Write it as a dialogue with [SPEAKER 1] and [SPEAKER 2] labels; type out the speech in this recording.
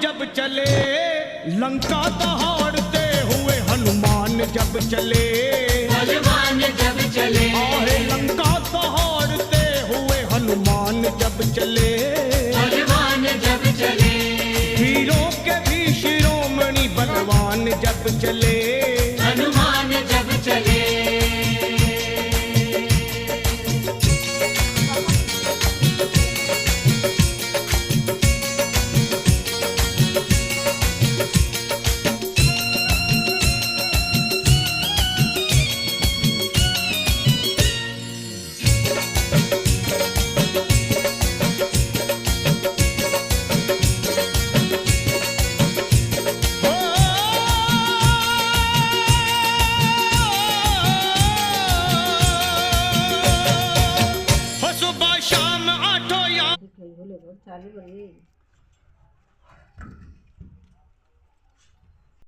[SPEAKER 1] जब चले लंका दहाड़ते हुए हनुमान जब चले
[SPEAKER 2] हनुमान जब चले
[SPEAKER 1] अरे लंका दहाड़ते हुए हनुमान जब चले
[SPEAKER 2] हनुमान जब चले
[SPEAKER 1] वीरों के भी शिरोमणि बलवान जब चले
[SPEAKER 2] हनुमान जब चले
[SPEAKER 3] चालू करिए।